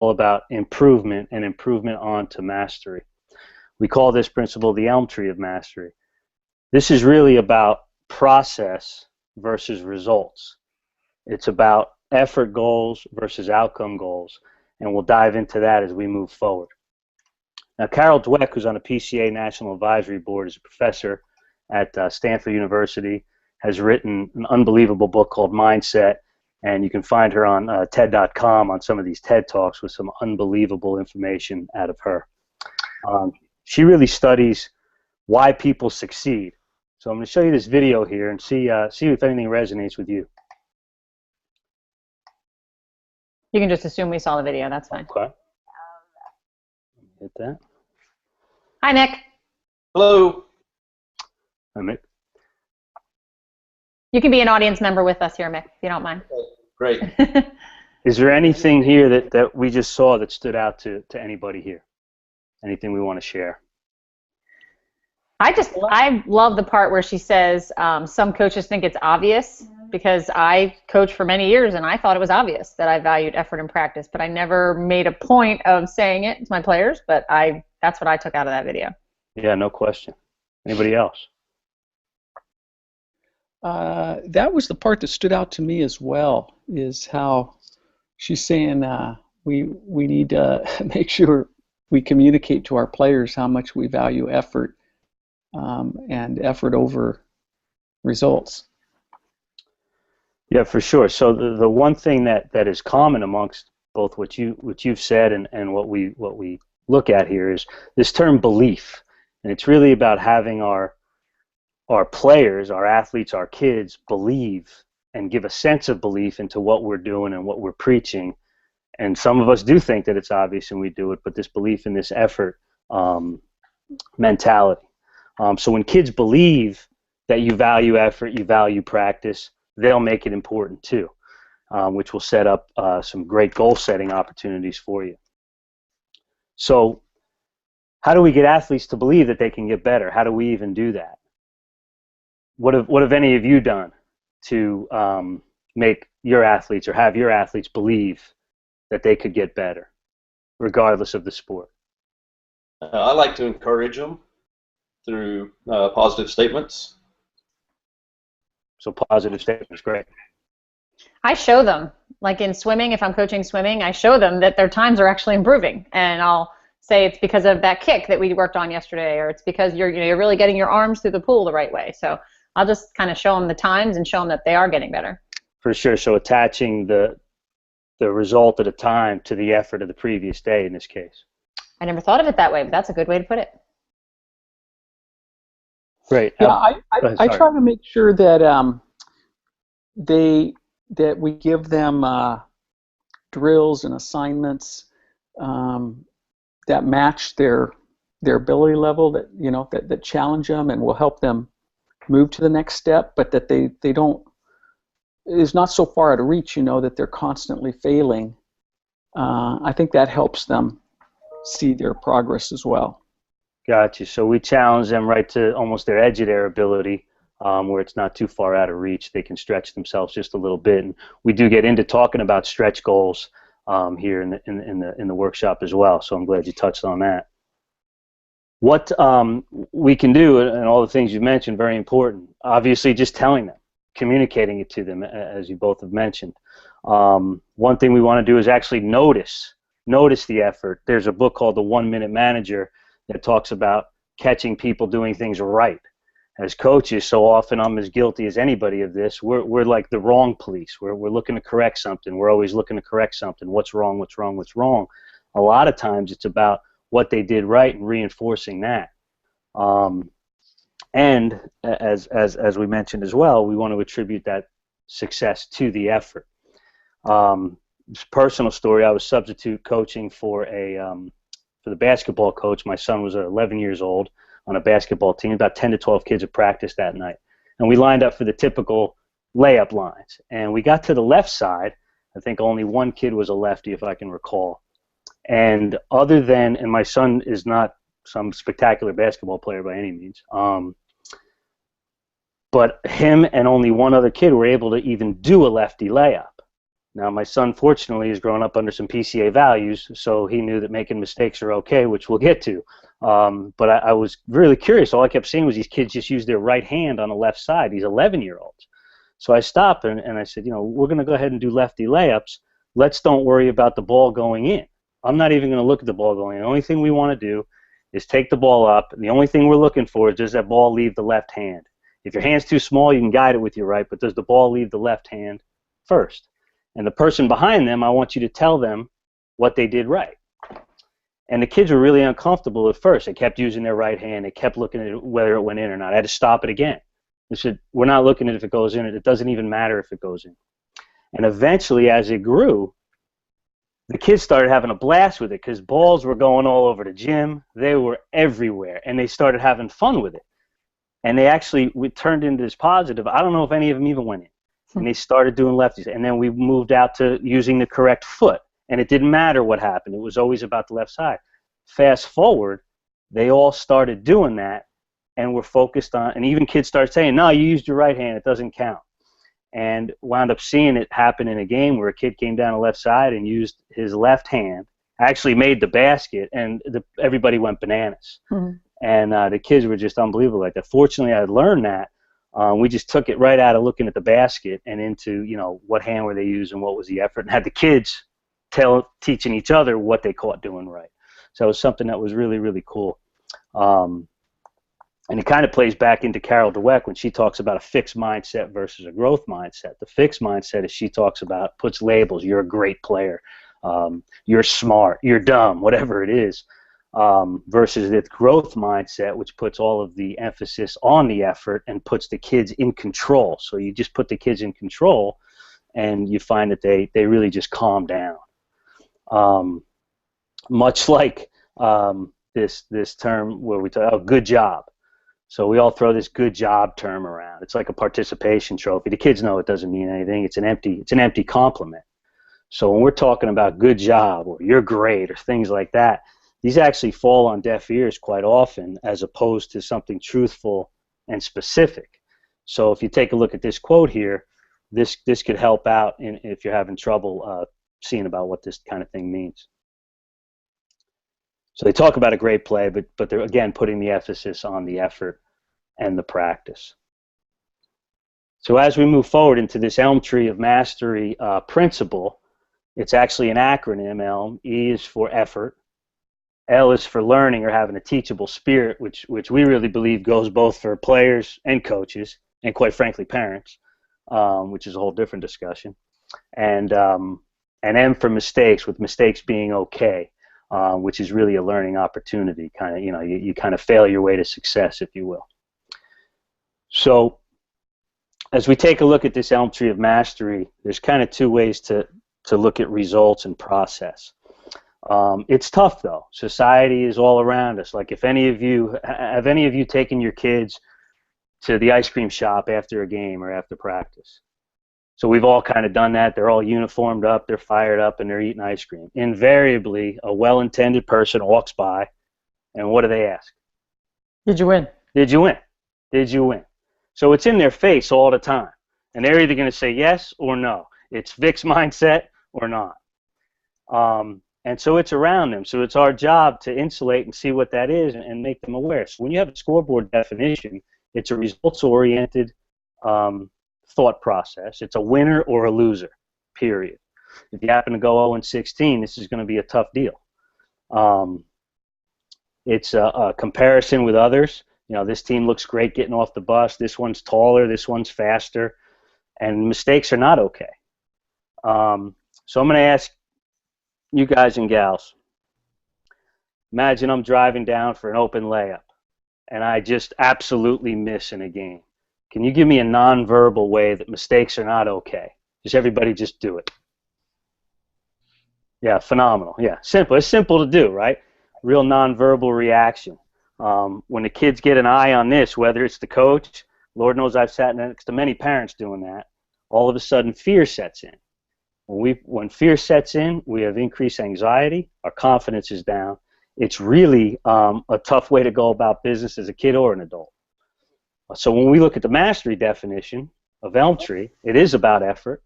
about improvement and improvement on to mastery. We call this principle the Elm Tree of Mastery. This is really about process versus results. It's about effort goals versus outcome goals, and we'll dive into that as we move forward. Now, Carol Dweck, who's on the PCA National Advisory Board, is a professor at Stanford University, has written an unbelievable book called Mindset, and you can find her on TED.com on some of these TED Talks with some unbelievable information out of her. She really studies why people succeed. So I'm going to show you this video here and see if anything resonates with you. You can just assume we saw the video. That's fine. Okay. Hit that. Hi, Nick. Hello. Hi, Mick. You can be an audience member with us here, Mick, if you don't mind. Great. Is there anything here that we just saw that stood out to anybody here? Anything we want to share? I love the part where she says some coaches think it's obvious, because I coached for many years and I thought it was obvious that I valued effort and practice, but I never made a point of saying it to my players, but that's what I took out of that video. Yeah, no question. Anybody else? That was the part that stood out to me as well, is how she's saying we need to make sure we communicate to our players how much we value effort and effort over results. Yeah, for sure. So the one thing that is common amongst both what you've said and what we look at here is this term belief, and it's really about having our players, our athletes, our kids believe and give a sense of belief into what we're doing and what we're preaching. And some of us do think that it's obvious and we do it, but this belief in this effort mentality. So when kids believe that you value effort, you value practice, they'll make it important too, which will set up some great goal-setting opportunities for you. So how do we get athletes to believe that they can get better? How do we even do that? What have any of you done to make your athletes or have your athletes believe that they could get better, regardless of the sport? I like to encourage them through positive statements. So positive statements, great. I show them, like in swimming, if I'm coaching swimming, I show them that their times are actually improving, and I'll say it's because of that kick that we worked on yesterday, or it's because you're really getting your arms through the pool the right way. So I'll just kind of show them the times and show them that they are getting better. For sure. So attaching the result at a time to the effort of the previous day in this case. I never thought of it that way, but that's a good way to put it. Great. Yeah, I try to make sure that that we give them drills and assignments that match their ability level, that challenge them and will help them move to the next step, but that they don't, is not so far out of reach, that they're constantly failing. I think that helps them see their progress as well. Gotcha. So we challenge them right to almost their edge of their ability, where it's not too far out of reach. They can stretch themselves just a little bit, and we do get into talking about stretch goals here in the workshop as well. So I'm glad you touched on that. What we can do, and all the things you mentioned, very important. Obviously, just telling them, communicating it to them, as you both have mentioned. One thing we want to do is actually notice the effort. There's a book called The 1 Minute Manager that talks about catching people doing things right. As coaches, so often I'm as guilty as anybody of this. We're like the wrong police. We're looking to correct something. We're always looking to correct something. What's wrong? What's wrong? What's wrong? A lot of times it's about what they did right and reinforcing that. And as we mentioned as well, we want to attribute that success to the effort. Personal story: I was substitute coaching for the basketball coach. My son was 11 years old on a basketball team. About 10 to 12 kids at practice that night, and we lined up for the typical layup lines. And we got to the left side. I think only one kid was a lefty, if I can recall. And and my son is not some spectacular basketball player by any means. But him and only one other kid were able to even do a lefty layup. Now, my son, fortunately, has grown up under some PCA values, so he knew that making mistakes are okay, which we'll get to. But I was really curious. All I kept seeing was these kids just use their right hand on the left side, these 11-year-olds. So I stopped and I said, we're going to go ahead and do lefty layups. Let's don't worry about the ball going in. I'm not even going to look at the ball going in. The only thing we want to do is take the ball up. And the only thing we're looking for is, does that ball leave the left hand? If your hand's too small, you can guide it with your right, but does the ball leave the left hand first? And the person behind them, I want you to tell them what they did right. And the kids were really uncomfortable at first. They kept using their right hand. They kept looking at whether it went in or not. I had to stop it again. They said, we're not looking at if it goes in. It doesn't even matter if it goes in. And eventually, as it grew, the kids started having a blast with it because balls were going all over the gym. They were everywhere, and they started having fun with it. And they actually turned into this positive. I don't know if any of them even went in. And they started doing lefties. And then we moved out to using the correct foot. And it didn't matter what happened. It was always about the left side. Fast forward, they all started doing that and were focused on, and even kids started saying, no, you used your right hand, it doesn't count. And wound up seeing it happen in a game where a kid came down the left side and used his left hand, actually made the basket, and everybody went bananas. Mm-hmm. And the kids were just unbelievable like that. Fortunately, I had learned that. We just took it right out of looking at the basket and into, what hand were they using, what was the effort, and had the kids teaching each other what they caught doing right. So it was something that was really, really cool. And it kind of plays back into Carol Dweck when she talks about a fixed mindset versus a growth mindset. The fixed mindset, as she talks about, puts labels. You're a great player. You're smart. You're dumb, whatever it is. Versus the growth mindset, which puts all of the emphasis on the effort and puts the kids in control. So you just put the kids in control, and you find that they really just calm down. Much like this term where we talk, good job. So we all throw this good job term around. It's like a participation trophy. The kids know it doesn't mean anything. It's an empty compliment. So when we're talking about good job or you're great or things like that, these actually fall on deaf ears quite often as opposed to something truthful and specific. So if you take a look at this quote here, this could help out if you're having trouble seeing about what this kind of thing means. So they talk about a great play, but they're, again, putting the emphasis on the effort and the practice. So as we move forward into this Elm Tree of Mastery principle, it's actually an acronym, ELM. E is for effort. L is for learning or having a teachable spirit, which we really believe goes both for players and coaches, and quite frankly, parents, which is a whole different discussion. And M for mistakes, with mistakes being okay. Which is really a learning opportunity. Kind of, you kind of fail your way to success, if you will. So, as we take a look at this Elm Tree of Mastery, there's kind of two ways to look at results and process. It's tough though. Society is all around us. Like, have any of you taken your kids to the ice cream shop after a game or after practice? So we've all kind of done that. They're all uniformed up, they're fired up, and they're eating ice cream. Invariably, a well-intended person walks by, and what do they ask? Did you win? Did you win? Did you win? So it's in their face all the time. And they're either going to say yes or no. It's fixed mindset or not. And so it's around them. So it's our job to insulate and see what that is and make them aware. So when you have a scoreboard definition, it's a results-oriented thought process. It's a winner or a loser, period. If you happen to go 0-16, this is going to be a tough deal. It's a comparison with others. This team looks great getting off the bus. This one's taller. This one's faster. And mistakes are not okay. So I'm going to ask you guys and gals, imagine I'm driving down for an open layup, and I just absolutely miss in a game. Can you give me a nonverbal way that mistakes are not okay? Just everybody just do it. Yeah, phenomenal. Yeah, simple. It's simple to do, right? Real nonverbal reaction. When the kids get an eye on this, whether it's the coach, Lord knows I've sat next to many parents doing that, all of a sudden fear sets in. When fear sets in, we have increased anxiety, our confidence is down. It's really a tough way to go about business as a kid or an adult. So when we look at the mastery definition of Elm Tree, it is about effort,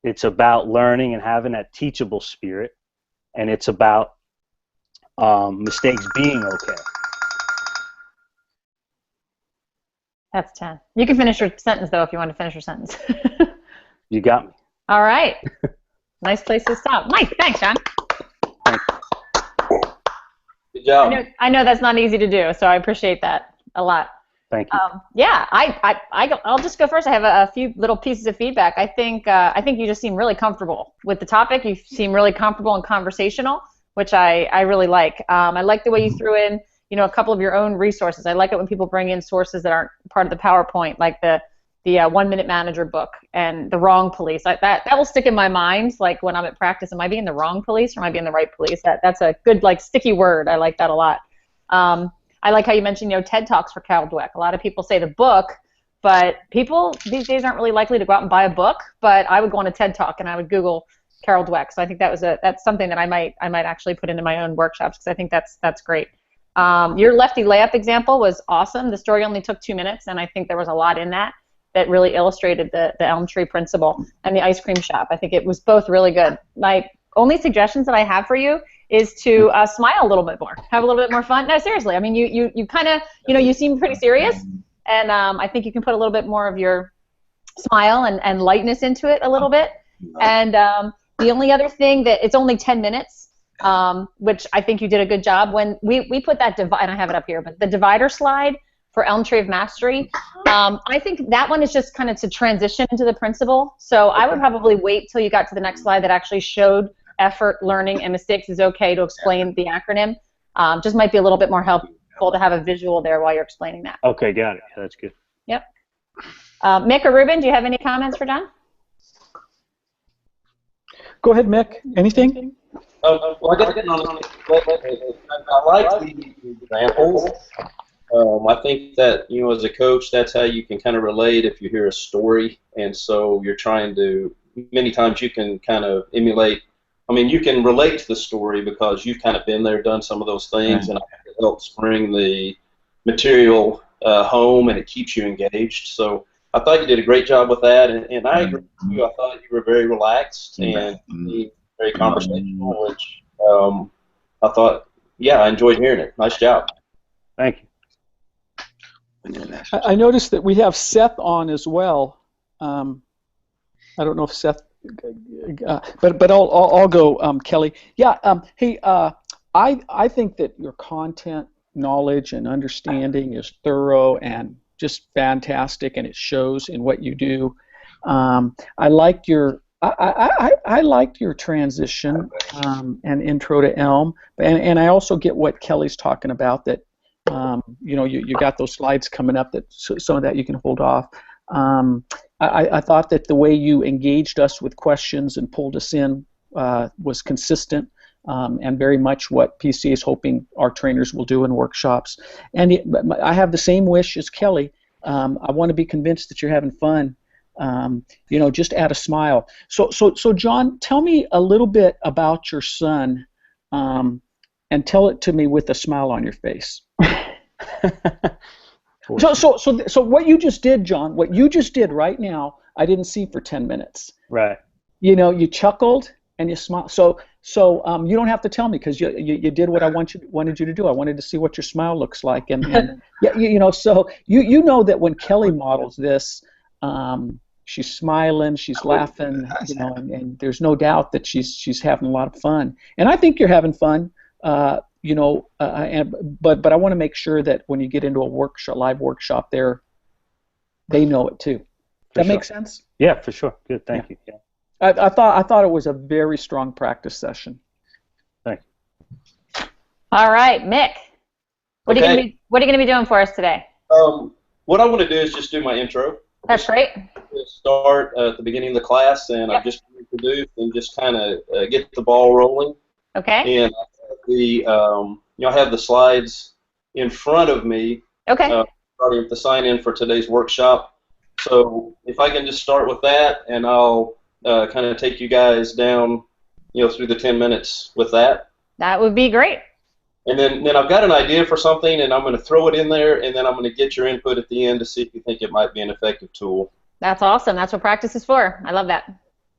It's about learning and having that teachable spirit, and it's about mistakes being okay. That's 10. You can finish your sentence, though, if you want to finish your sentence. You got me. All right. Nice place to stop. Mike, thanks, John. Good job. I know that's not easy to do, so I appreciate that a lot. Thank you. Yeah, I'll just go first. I have a few little pieces of feedback. I think you just seem really comfortable with the topic. You seem really comfortable and conversational, which I really like. I like the way you threw in, a couple of your own resources. I like it when people bring in sources that aren't part of the PowerPoint, like the 1 Minute Manager book and the wrong police. That will stick in my mind. Like when I'm at practice, am I being the wrong police or am I being the right police? That's a good sticky word. I like that a lot. I like how you mentioned TED Talks for Carol Dweck. A lot of people say the book, but people these days aren't really likely to go out and buy a book. But I would go on a TED Talk and I would Google Carol Dweck. So I think that's something that I might actually put into my own workshops because I think that's great. Your lefty layup example was awesome. The story only took 2 minutes, and I think there was a lot in that really illustrated the elm tree principle and the ice cream shop. I think it was both really good. My only suggestions that I have for you is to smile a little bit more, have a little bit more fun. No, seriously. I mean, you kind of, you seem pretty serious, and I think you can put a little bit more of your smile and lightness into it a little bit. And the only other thing that it's only 10 minutes, which I think you did a good job when we put that divide, and I have it up here, but the divider slide for Elm Tree of Mastery, I think that one is just kind of to transition into the principle. So I would probably wait till you got to the next slide that actually showed effort, learning, and mistakes is okay to explain the acronym. Just might be a little bit more helpful to have a visual there while you're explaining that. Okay, got it. Yeah, that's good. Yep. Mick or Ruben, do you have any comments for John? Go ahead, Mick. Anything? Well, I got to I like the examples. I think that, as a coach, that's how you can kind of relate if you hear a story. And so you're trying to, many times you can kind of emulate. I mean, you can relate to the story because you've kind of been there, done some of those things, and it helps bring the material home, and it keeps you engaged. So I thought you did a great job with that, and I agree with you. I thought you were very relaxed and very conversational, which I thought, I enjoyed hearing it. Nice job. Thank you. I noticed that we have Seth on as well. I don't know if Seth, but I'll go, Kelly. Yeah. Hey, I think that your content knowledge and understanding is thorough and just fantastic, and it shows in what you do. I liked your transition and intro to Elm, and I also get what Kelly's talking about, that you got those slides coming up, that some of that you can hold off. I thought that the way you engaged us with questions and pulled us in was consistent, and very much what PCA is hoping our trainers will do in workshops. And I have the same wish as Kelly. I want to be convinced that you're having fun. Just add a smile. So John, tell me a little bit about your son, and tell it to me with a smile on your face. So what you just did, John, what you just did right now, I didn't see for 10 minutes. Right. You chuckled and you smiled. So you don't have to tell me, because you did what I wanted you to do. I wanted to see what your smile looks like, and so you know that when Kelly models this, she's smiling, she's laughing, and there's no doubt that she's having a lot of fun. And I think you're having fun. But I want to make sure that when you get into a live workshop there, they know it too. That makes sense? Yeah, for sure. Good, thank you. Yeah. I thought it was a very strong practice session. Thank you. All right, Mick. What are you going to be doing for us today? What I want to do is just do my intro. That's great. Start at the beginning of the class, and I'm just going to introduce and just kind of get the ball rolling. Okay. And I have the slides in front of me. Okay. Starting to sign in for today's workshop. So if I can just start with that, and I'll kind of take you guys down, through the 10 minutes with that. That would be great. And then I've got an idea for something, and I'm going to throw it in there, and then I'm going to get your input at the end to see if you think it might be an effective tool. That's awesome. That's what practice is for. I love that.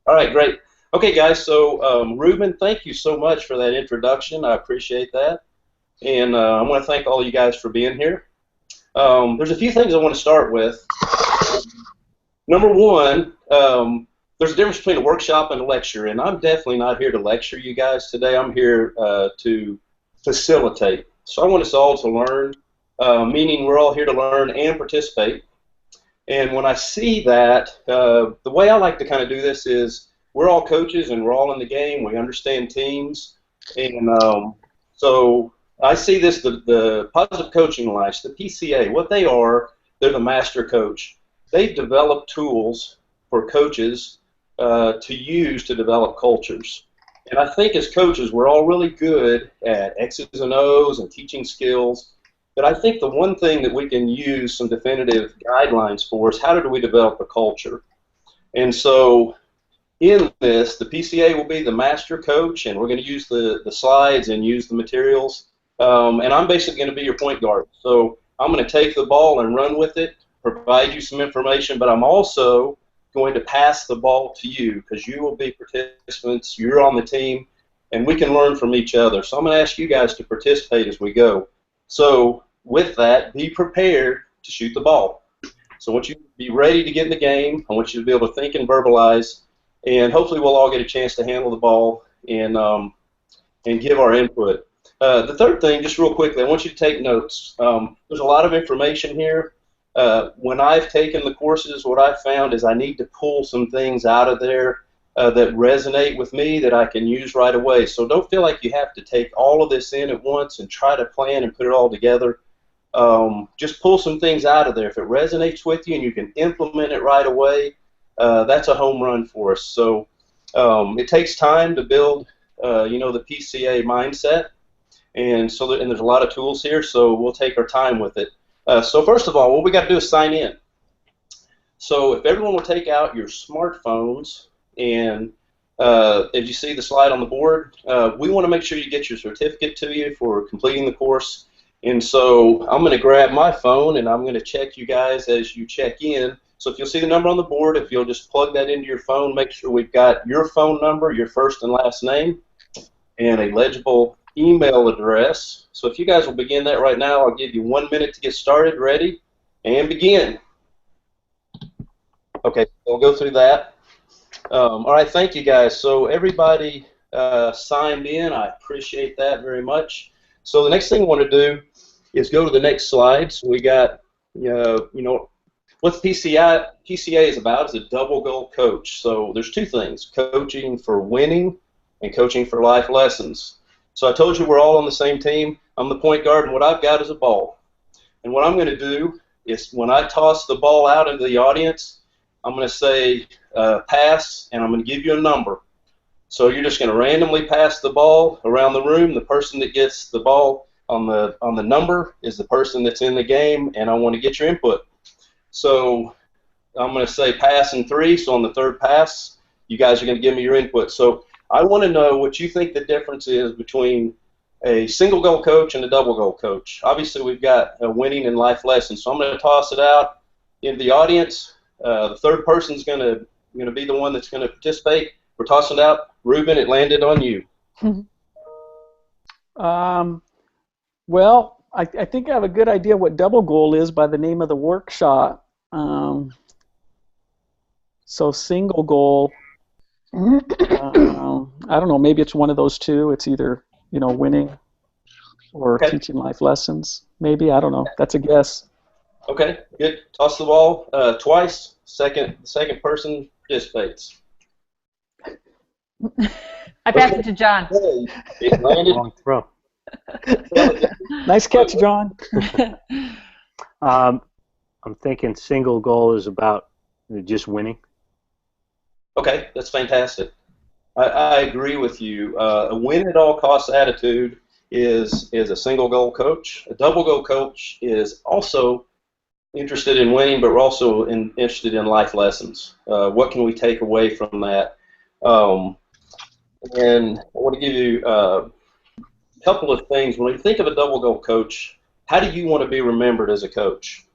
All right, great. Okay, guys, so Ruben, thank you so much for that introduction. I appreciate that. And I want to thank all you guys for being here. There's a few things I want to start with. Number one, there's a difference between a workshop and a lecture, and I'm definitely not here to lecture you guys today. I'm here to facilitate. So I want us all to learn, meaning we're all here to learn and participate. And when I see that, the way I like to kind of do this is we're all coaches and we're all in the game. We understand teams. And so I see this, the Positive Coaching Alliance, the PCA, what they are, they're the master coach. They've developed tools for coaches to use to develop cultures. And I think as coaches, we're all really good at X's and O's and teaching skills. But I think the one thing that we can use some definitive guidelines for is how do we develop a culture? And so in this, the PCA will be the master coach, and we're going to use the slides and use the materials. And I'm basically going to be your point guard. So I'm going to take the ball and run with it, provide you some information, but I'm also going to pass the ball to you because you will be participants, you're on the team, and we can learn from each other. So I'm going to ask you guys to participate as we go. So with that, be prepared to shoot the ball. So I want you to be ready to get in the game. I want you to be able to think and verbalize, and hopefully we'll all get a chance to handle the ball and give our input. The third thing, just real quickly, I want you to take notes. There's a lot of information here. When I've taken the courses, what I've found is I need to pull some things out of there that resonate with me that I can use right away. So don't feel like you have to take all of this in at once and try to plan and put it all together. Just pull some things out of there. If it resonates with you and you can implement it right away, that's a home run for us. So it takes time to build, the PCA mindset, and there's a lot of tools here. So we'll take our time with it. So first of all, what we got to do is sign in. So if everyone will take out your smartphones, and as you see the slide on the board, we want to make sure you get your certificate to you for completing the course. And so I'm going to grab my phone and I'm going to check you guys as you check in. So if you'll see the number on the board, if you'll just plug that into your phone, make sure we've got your phone number, your first and last name, and a legible email address. So if you guys will begin that right now, I'll give you 1 minute to get started. Ready? And begin. Okay, we'll go through that. All right, thank you guys. So everybody signed in. I appreciate that very much. So the next thing I want to do is go to the next slide. So we got, what PCA is about is a double goal coach. So there's two things, coaching for winning and coaching for life lessons. So I told you we're all on the same team. I'm the point guard, and what I've got is a ball. And what I'm going to do is when I toss the ball out into the audience, I'm going to say pass, and I'm going to give you a number. So you're just going to randomly pass the ball around the room. The person that gets the ball on the number is the person that's in the game, and I want to get your input. So I'm going to say pass in 3. So on the third pass, you guys are going to give me your input. So I want to know what you think the difference is between a single goal coach and a double goal coach. Obviously, we've got a winning and life lesson. So I'm going to toss it out into the audience. The third person is going to be the one that's going to participate. We're tossing it out. Ruben, it landed on you. Well, I think I have a good idea what double goal is by the name of the workshop. So single goal, I don't know, maybe it's one of those two. It's either, winning or teaching life lessons. Maybe, I don't know. That's a guess. Okay, good. Toss the ball twice. The second person participates. I passed it to John. It landed. Long throw. Nice catch, John. I'm thinking single goal is about just winning. Okay, that's fantastic. I agree with you. A win-at-all-costs attitude is a single goal coach. A double goal coach is also interested in winning, but we're also interested in life lessons. What can we take away from that? And I want to give you a couple of things. When you think of a double goal coach, how do you want to be remembered as a coach?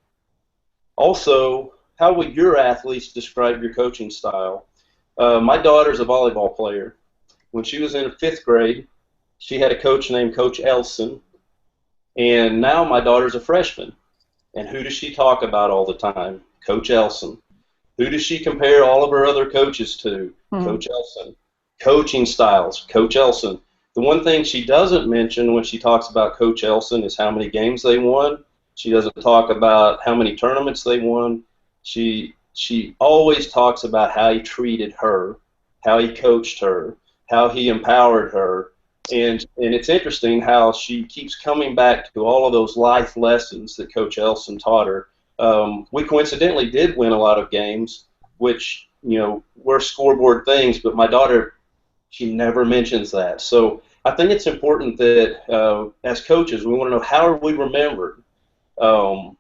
Also, how would your athletes describe your coaching style? My daughter's a volleyball player. When she was in 5th grade, she had a coach named Coach Elson, and now my daughter's a freshman. And who does she talk about all the time? Coach Elson. Who does she compare all of her other coaches to? Coach Elson. Coaching styles, Coach Elson. The one thing she doesn't mention when she talks about Coach Elson is how many games they won. She doesn't talk about how many tournaments they won. She always talks about how he treated her, how he coached her, how he empowered her. And it's interesting how she keeps coming back to all of those life lessons that Coach Elson taught her. We coincidentally did win a lot of games, which, were scoreboard things, but my daughter, she never mentions that. So I think it's important that as coaches, we want to know how are we remembered. And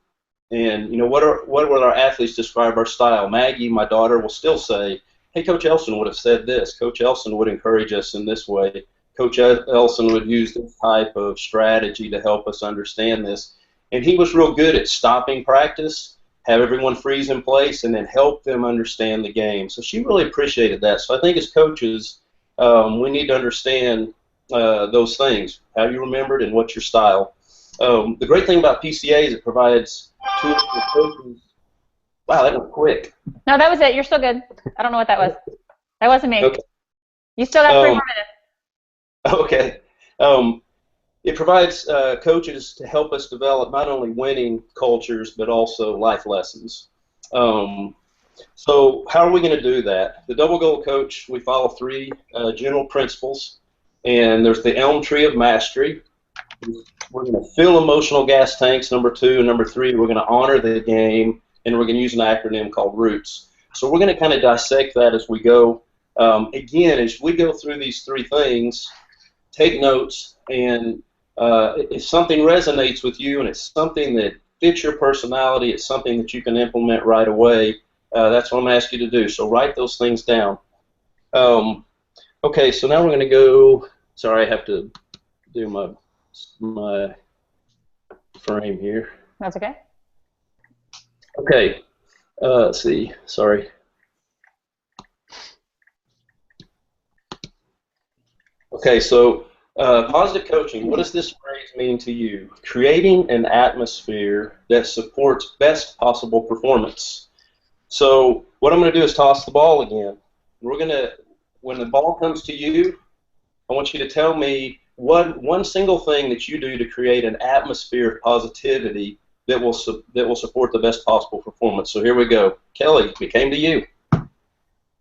what will our athletes describe our style? Maggie, my daughter, will still say, hey, Coach Elson would have said this. Coach Elson would encourage us in this way. Coach Elson would use this type of strategy to help us understand this. And he was real good at stopping practice, have everyone freeze in place, and then help them understand the game. So she really appreciated that. So I think as coaches, we need to understand those things, how you remembered and what's your style. The great thing about PCA is it provides tools for coaches. Wow, that went quick. No, that was it. You're still good. I don't know what that was. That wasn't me. Okay. You still got 3 more minutes. Okay. It provides coaches to help us develop not only winning cultures but also life lessons. So how are we going to do that? The double goal coach, we follow 3 general principles, and there's the elm tree of mastery. We're going to fill emotional gas tanks, number 2, and number 3, we're going to honor the game, and we're going to use an acronym called ROOTS. So we're going to kind of dissect that as we go. Again, as we go through these 3 things, take notes, and if something resonates with you and it's something that fits your personality, it's something that you can implement right away, that's what I'm going to ask you to do. So write those things down. Okay, so now we're going to go, sorry, I have to do my frame here. That's okay. Okay, let's see, sorry. Okay, so positive coaching, what does this phrase mean to you? Creating an atmosphere that supports best possible performance. So what I'm going to do is toss the ball again. We're going to, when the ball comes to you, I want you to tell me one single thing that you do to create an atmosphere of positivity that will support the best possible performance. So here we go. Kelly, we came to you.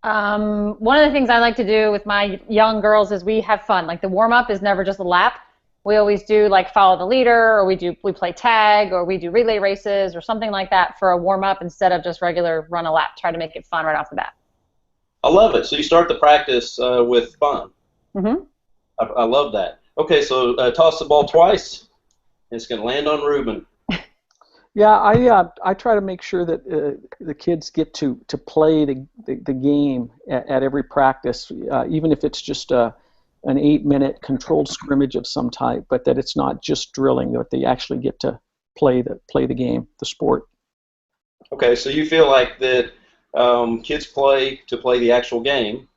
One of the things I like to do with my young girls is we have fun. Like the warm-up is never just a lap. We always do like follow the leader, or we play tag, or we do relay races or something like that for a warm-up instead of just regular run a lap. Try to make it fun right off the bat. I love it. So you start the practice with fun. Mm-hmm. I love that. Okay, so toss the ball twice. It's going to land on Ruben. Yeah, I try to make sure that the kids get to play the game at every practice, even if it's just an 8-minute controlled scrimmage of some type, but that it's not just drilling, that they actually get to play the game, the sport. Okay, so you feel like that kids play to play the actual game,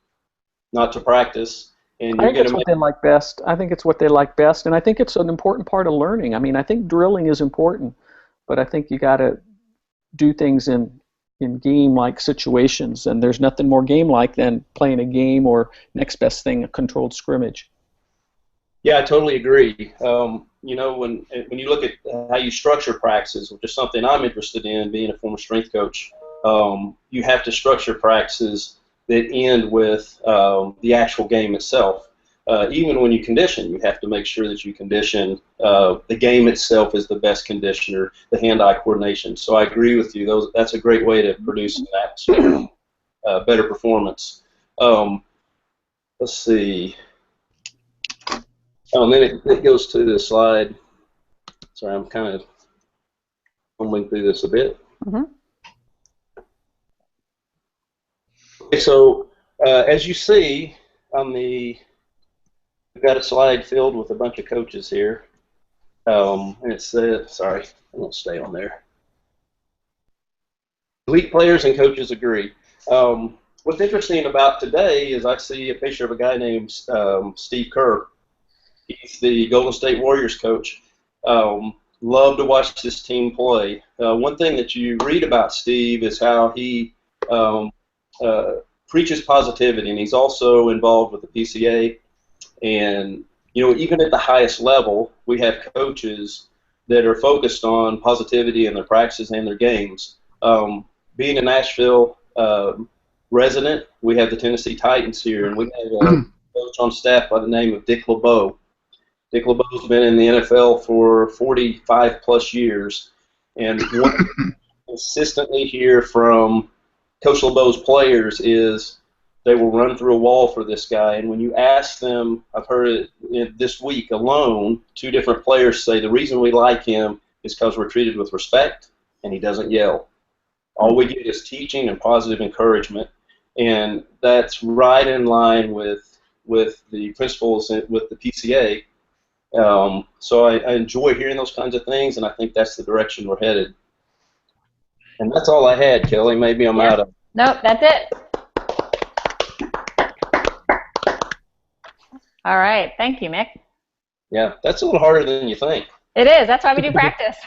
not to practice. And I think it's what they like best. I think it's what they like best, and I think it's an important part of learning. I mean, I think drilling is important, but I think you got to do things in game-like situations, and there's nothing more game-like than playing a game, or next best thing, a controlled scrimmage. Yeah, I totally agree. When you look at how you structure practices, which is something I'm interested in, being a former strength coach, you have to structure practices that end with the actual game itself. Even when you condition, you have to make sure that you condition the game itself is the best conditioner, the hand-eye coordination. So I agree with you. That's a great way to produce an atmosphere, better performance. Let's see. Oh, and then it goes to the slide. Sorry, I'm kind of fumbling through this a bit. Mm-hmm. Okay, so as you see on we've got a slide filled with a bunch of coaches here, and it says, sorry, I won't stay on there. Elite players and coaches agree. what's interesting about today is I see a picture of a guy named Steve Kerr. He's the Golden State Warriors coach. Love to watch this team play. One thing that you read about Steve is how he preaches positivity, and he's also involved with the PCA. And even at the highest level, we have coaches that are focused on positivity in their practices and their games. Being a Nashville resident, we have the Tennessee Titans here, and we have a coach on staff by the name of Dick LeBeau. Dick LeBeau's been in the NFL for 45 plus years, and what we consistently hear from Coach LeBeau's players is they will run through a wall for this guy. And when you ask them, I've heard it this week alone, 2 different players say the reason we like him is because we're treated with respect and he doesn't yell. All we get is teaching and positive encouragement, and that's right in line with the principles with the PCA. So I enjoy hearing those kinds of things, and I think that's the direction we're headed. And that's all I had, Kelly. Maybe I'm out of. Nope, that's it. All right, thank you, Mick. Yeah, that's a little harder than you think. It is. That's why we do practice.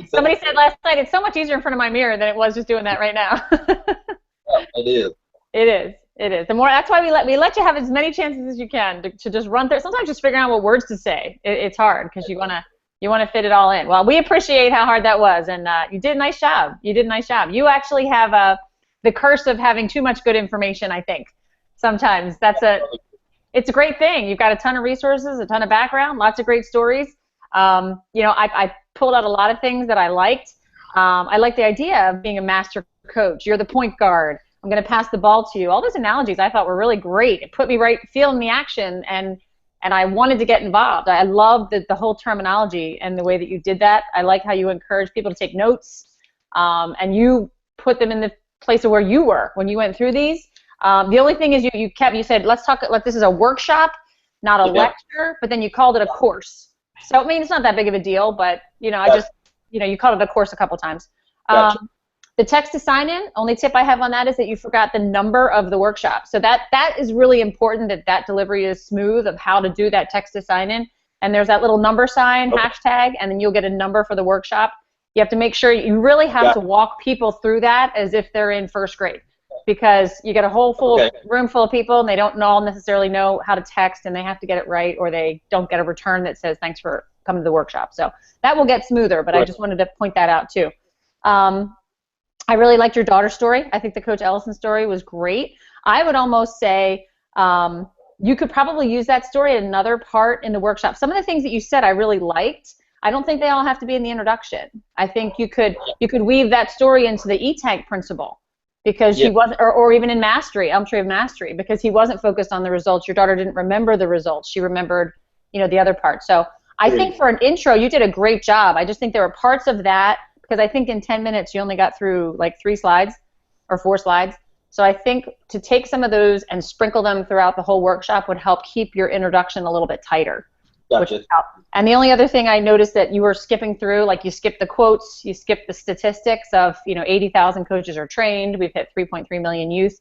Somebody said last night it's so much easier in front of my mirror than it was just doing that right now. Yeah, it is. It is. It is. The more that's why we let you have as many chances as you can to just run through. Sometimes just figuring out what words to say. It's hard because you wanna fit it all in. Well, we appreciate how hard that was, and you did a nice job. You did a nice job. You actually have the curse of having too much good information. I think sometimes it's a great thing. You've got a ton of resources, a ton of background, lots of great stories. I pulled out a lot of things that I liked. I like the idea of being a master coach. You're the point guard. I'm going to pass the ball to you. All those analogies I thought were really great. It put me right feeling the action, and I wanted to get involved. I love the whole terminology and the way that you did that. I like how you encourage people to take notes, and you put them in the place of where you were when you went through these. The only thing is you said, let's talk, like this is a workshop, not a lecture, but then you called it a course. So, I mean, it's not that big of a deal, but, you called it a course a couple times. Gotcha. The text to sign in, only tip I have on that is that you forgot the number of the workshop. So that is really important, that delivery is smooth of how to do that text to sign in. And there's that little number sign, hashtag, and then you'll get a number for the workshop. You have to make sure you really have to walk people through that as if they're in first grade. Because you get a whole room full of people, and they don't all necessarily know how to text, and they have to get it right, or they don't get a return that says thanks for coming to the workshop. So that will get smoother, but I just wanted to point that out too. I really liked your daughter's story. I think the Coach Ellison story was great. I would almost say you could probably use that story at another part in the workshop. Some of the things that you said I really liked. I don't think they all have to be in the introduction. I think you could weave that story into the E-Tank principle. Because he wasn't, or even in Mastery, Elm Tree of Mastery, because he wasn't focused on the results. Your daughter didn't remember the results. She remembered, the other part. So I think for an intro, you did a great job. I just think there were parts of that, because I think in 10 minutes you only got through like 3 slides or 4 slides. So I think to take some of those and sprinkle them throughout the whole workshop would help keep your introduction a little bit tighter. Gotcha. And the only other thing I noticed that you were skipping through, like you skipped the quotes, you skipped the statistics of, 80,000 coaches are trained. We've hit 3.3 million youth.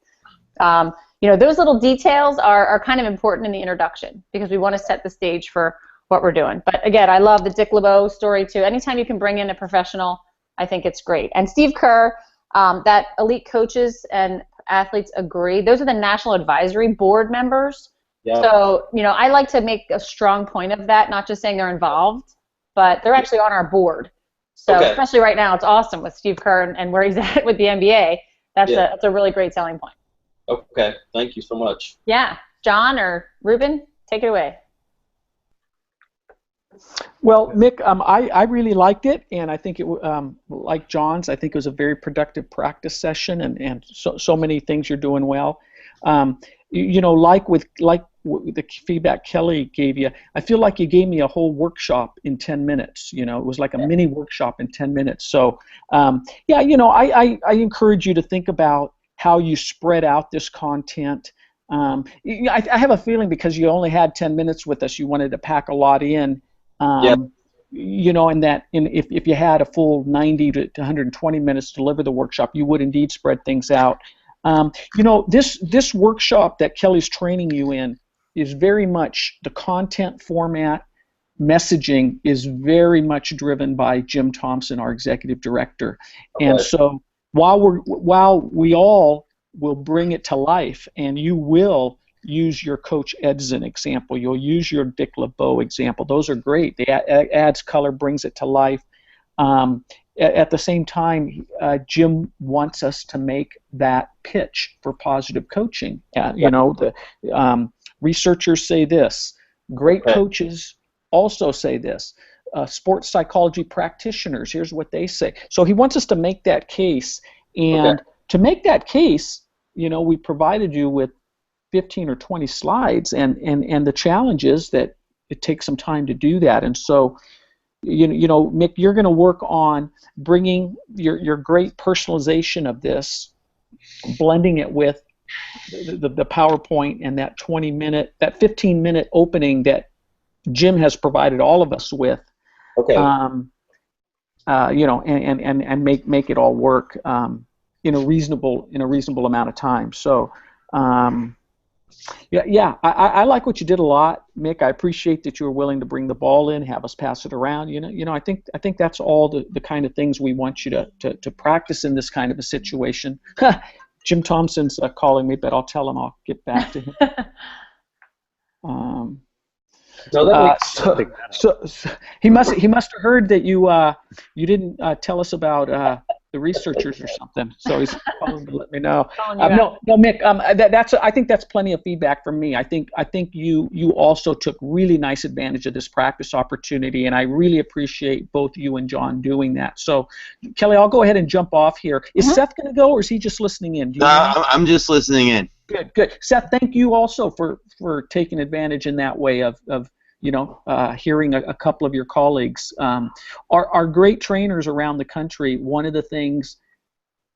Those little details are kind of important in the introduction because we want to set the stage for what we're doing. But again, I love the Dick LeBeau story too. Anytime you can bring in a professional, I think it's great. And Steve Kerr, that elite coaches and athletes agree. Those are the National Advisory Board members. Yeah. So, I like to make a strong point of that, not just saying they're involved, but they're actually on our board. So especially right now, it's awesome with Steve Kerr and where he's at with the NBA. That's a really great selling point. Okay. Thank you so much. Yeah. John or Ruben, take it away. Well, Mick, I really liked it, and I think it, like John's, I think it was a very productive practice session, and so many things you're doing well. Like the feedback Kelly gave you, I feel like you gave me a whole workshop in 10 minutes. It was like a mini workshop in 10 minutes. So, I encourage you to think about how you spread out this content. I have a feeling because you only had 10 minutes with us, you wanted to pack a lot in. And if you had a full 90 to 120 minutes to deliver the workshop, you would indeed spread things out. You know, this workshop that Kelly's training you in is very much the content format. Messaging is very much driven by Jim Thompson, our executive director. Okay. And so while we all will bring it to life, and you will use your Coach Edson example, you'll use your Dick LeBeau example. Those are great. They adds color, brings it to life. At the same time, Jim wants us to make that pitch for positive coaching. You know, the researchers say this. Great coaches also say this. Sports psychology practitioners, here's what they say. So he wants us to make that case. And to make that case, you know, we provided you with 15 or 20 slides. And the challenge is that it takes some time to do that. And so, you know, Mick, you're going to work on bringing your great personalization of this, blending it with the PowerPoint and that 15-minute opening that Jim has provided all of us with. Okay. You know, and make it all work in a reasonable amount of time. So, yeah, I like what you did a lot, Mick. I appreciate that you were willing to bring the ball in, have us pass it around. You know, I think that's all the kind of things we want you to practice in this kind of a situation. Jim Thompson's calling me, but I'll tell him I'll get back to him. So he must have heard that you didn't tell us about the researchers or something. So he's calling to let me know. No, Mick. I think that's plenty of feedback from me. I think you also took really nice advantage of this practice opportunity, and I really appreciate both you and John doing that. So, Kelly, I'll go ahead and jump off here. Is Seth going to go, or is he just listening in? I'm just listening in. Good. Seth, thank you also for taking advantage in that way of you know, hearing a couple of your colleagues. Our great trainers around the country, one of the things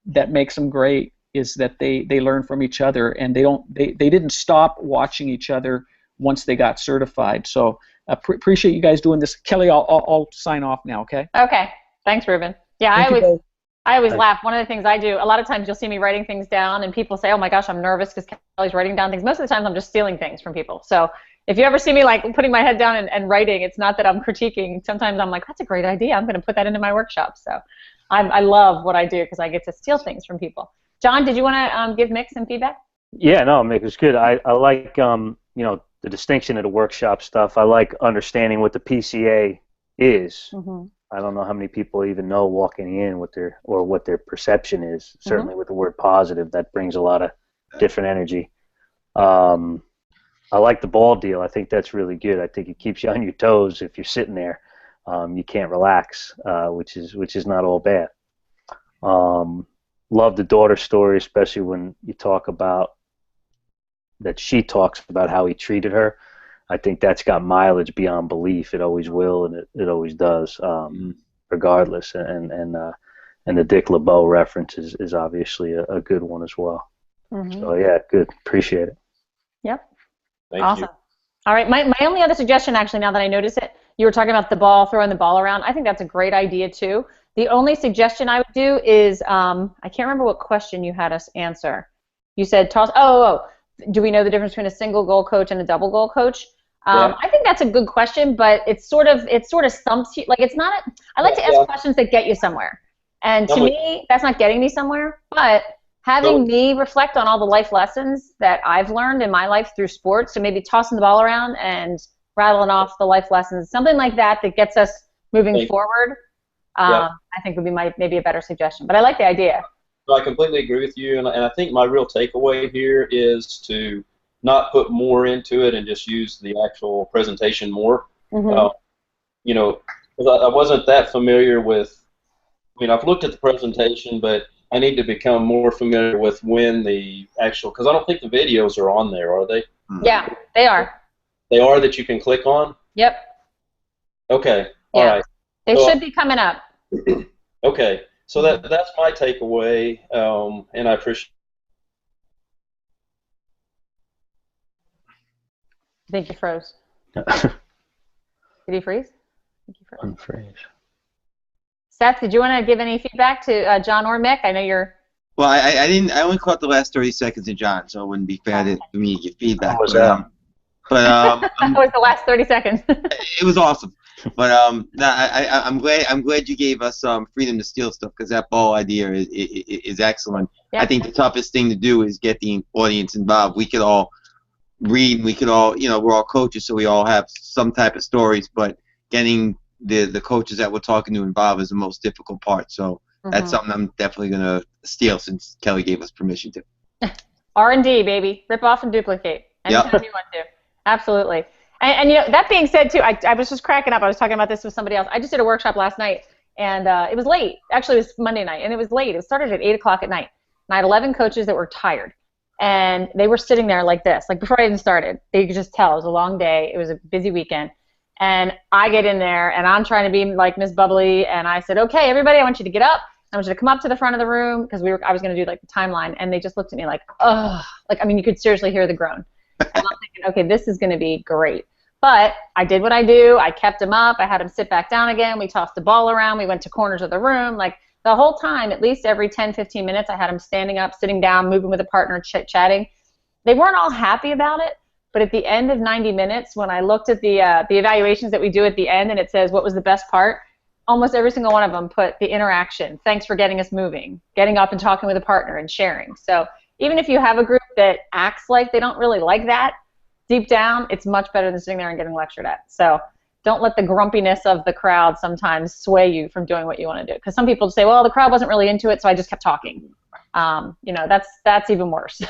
that makes them great is that they learn from each other, and they didn't stop watching each other once they got certified. So appreciate you guys doing this. Kelly, I'll sign off now, okay? Okay. Thanks, Ruben. Yeah, I always laugh. One of the things I do, a lot of times you'll see me writing things down, and people say, oh my gosh, I'm nervous because Kelly's writing down things. Most of the times I'm just stealing things from people. So if you ever see me like putting my head down and writing, it's not that I'm critiquing. Sometimes I'm like, that's a great idea. I'm going to put that into my workshop. So I love what I do because I get to steal things from people. John, did you want to give Mick some feedback? Yeah, no, Mick, it's good. I like, you know, the distinction of the workshop stuff. I like understanding what the PCA is. Mm-hmm. I don't know how many people even know walking in what their perception is. Certainly with the word positive, that brings a lot of different energy. I like the ball deal. I think that's really good. I think it keeps you on your toes if you're sitting there. You can't relax, which is not all bad. Love the daughter story, especially when you talk about that she talks about how he treated her. I think that's got mileage beyond belief. It always will, and it always does, regardless. And the Dick LeBeau reference is obviously a good one as well. Mm-hmm. So yeah, good. Appreciate it. Yep. Awesome. All right. My only other suggestion, actually, now that I notice it, you were talking about the ball, throwing the ball around. I think that's a great idea too. The only suggestion I would do is I can't remember what question you had us answer. You said toss. Do we know the difference between a single goal coach and a double goal coach? I think that's a good question, but it sort of stumps you. Like it's not. I like to ask questions that get you somewhere, and to me, that's not getting me somewhere. But having me reflect on all the life lessons that I've learned in my life through sports, so maybe tossing the ball around and rattling off the life lessons, something like that gets us moving forward. I think would be maybe a better suggestion. But I like the idea. I completely agree with you, and I think my real takeaway here is to not put more into it and just use the actual presentation more. Mm-hmm. You know, 'cause I wasn't that familiar with. I mean, I've looked at the presentation, but I need to become more familiar with when the actual. Because I don't think the videos are on there, are they? Yeah, they are. They are that you can click on. Yep. Okay. All right. They should be coming up. Okay. So that's my takeaway, and I appreciate. I think you froze. Did he freeze? I think you froze. Unfreeze. Seth, did you want to give any feedback to John or Mick? I know you're. Well, I didn't. I only caught the last 30 seconds of John, so it wouldn't be fair for me to give feedback. How was that? That was the last 30 seconds. It was awesome. But no, I'm glad you gave us freedom to steal stuff, because that ball idea is excellent. Yep. I think the toughest thing to do is get the audience involved. We could all read, we could all, we're all coaches, so we all have some type of stories, but getting the coaches that we're talking to involved is the most difficult part. So that's something I'm definitely going to steal, since Kelly gave us permission to. R&D, baby. Rip off and duplicate. Anytime you want to. Absolutely. And that being said, too, I was just cracking up. I was talking about this with somebody else. I just did a workshop last night, and it was late. Actually, it was Monday night, and it was late. It started at 8 o'clock at night. And I had 11 coaches that were tired. And they were sitting there like this. Like, before I even started, they could just tell it was a long day. It was a busy weekend. And I get in there, and I'm trying to be like Miss Bubbly, and I said, okay, everybody, I want you to get up. I want you to come up to the front of the room, because I was going to do like the timeline, and they just looked at me like, ugh. Like, I mean, you could seriously hear the groan. And I'm thinking, okay, this is going to be great. But I did what I do. I kept him up. I had him sit back down again. We tossed the ball around. We went to corners of the room. Like, the whole time, at least every 10, 15 minutes, I had him standing up, sitting down, moving with a partner, chit-chatting. They weren't all happy about it, but at the end of 90 minutes, when I looked at the evaluations that we do at the end, and it says what was the best part, almost every single one of them put the interaction. Thanks for getting us moving, getting up and talking with a partner and sharing. So even if you have a group that acts like they don't really like that, deep down, it's much better than sitting there and getting lectured at. So don't let the grumpiness of the crowd sometimes sway you from doing what you want to do. Because some people say, well, the crowd wasn't really into it, so I just kept talking. That's even worse.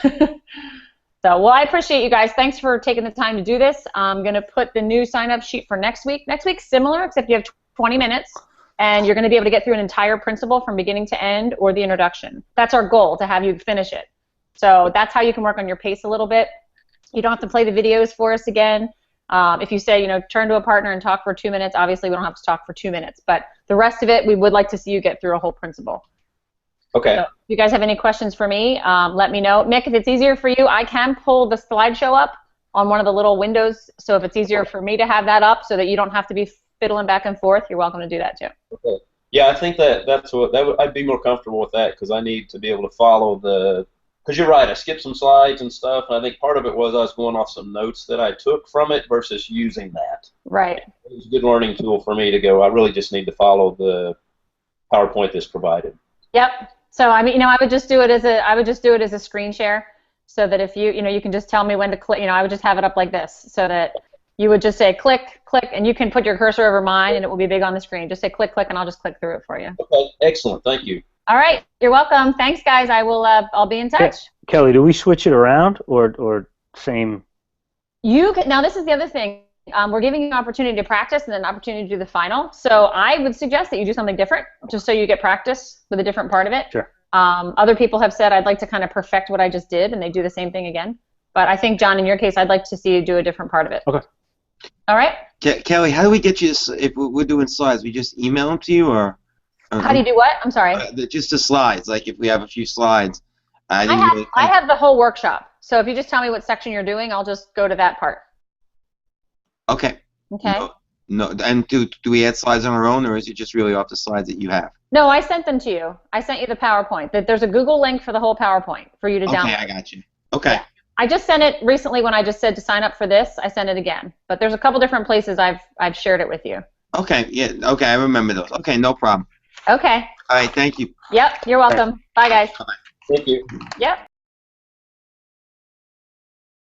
So, well, I appreciate you guys. Thanks for taking the time to do this. I'm going to put the new sign-up sheet for next week. Next week's similar, except you have 20 minutes, and you're going to be able to get through an entire principle from beginning to end, or the introduction. That's our goal, to have you finish it. So that's how you can work on your pace a little bit. You don't have to play the videos for us again. If you say, turn to a partner and talk for 2 minutes, obviously we don't have to talk for 2 minutes. But the rest of it, we would like to see you get through a whole principle. Okay. So if you guys have any questions for me, let me know. Mick, if it's easier for you, I can pull the slideshow up on one of the little windows. So if it's easier for me to have that up so that you don't have to be fiddling back and forth, you're welcome to do that too. Okay. Yeah, I think I'd be more comfortable with that, because I need to be able to follow because you're right, I skipped some slides and stuff, and I think part of it was I was going off some notes that I took from it versus using that. Right. It was a good learning tool for me to go, I really just need to follow the PowerPoint that's provided. Yep. So I mean, I would just do it as a screen share, so that if you can just tell me when to click. I would just have it up like this, so that you would just say click, click, and you can put your cursor over mine, and it will be big on the screen. Just say click, click, and I'll just click through it for you. Okay, excellent. Thank you. All right, you're welcome. Thanks, guys. I'll be in touch. Kelly, do we switch it around or same? Now this is the other thing. We're giving you an opportunity to practice and an opportunity to do the final. So I would suggest that you do something different, just so you get practice with a different part of it. Sure. Other people have said, I'd like to kind of perfect what I just did, and they do the same thing again. But I think, John, in your case, I'd like to see you do a different part of it. Okay. All right? Kelly, how do we get you, if we're doing slides, we just email them to you, or? How do you do what? I'm sorry. Just the slides, like if we have a few slides. I have the whole workshop. So if you just tell me what section you're doing, I'll just go to that part. Okay. Okay. No, and do we add slides on our own, or is it just really off the slides that you have? No, I sent them to you. I sent you the PowerPoint. There's a Google link for the whole PowerPoint for you to download. Okay, I got you. Okay. Yeah. I just sent it recently when I just said to sign up for this. I sent it again. But there's a couple different places I've shared it with you. Okay, yeah, okay, I remember those. Okay, no problem. Okay. All right, thank you. Yep, you're welcome. Bye, guys. Thank you. Yep.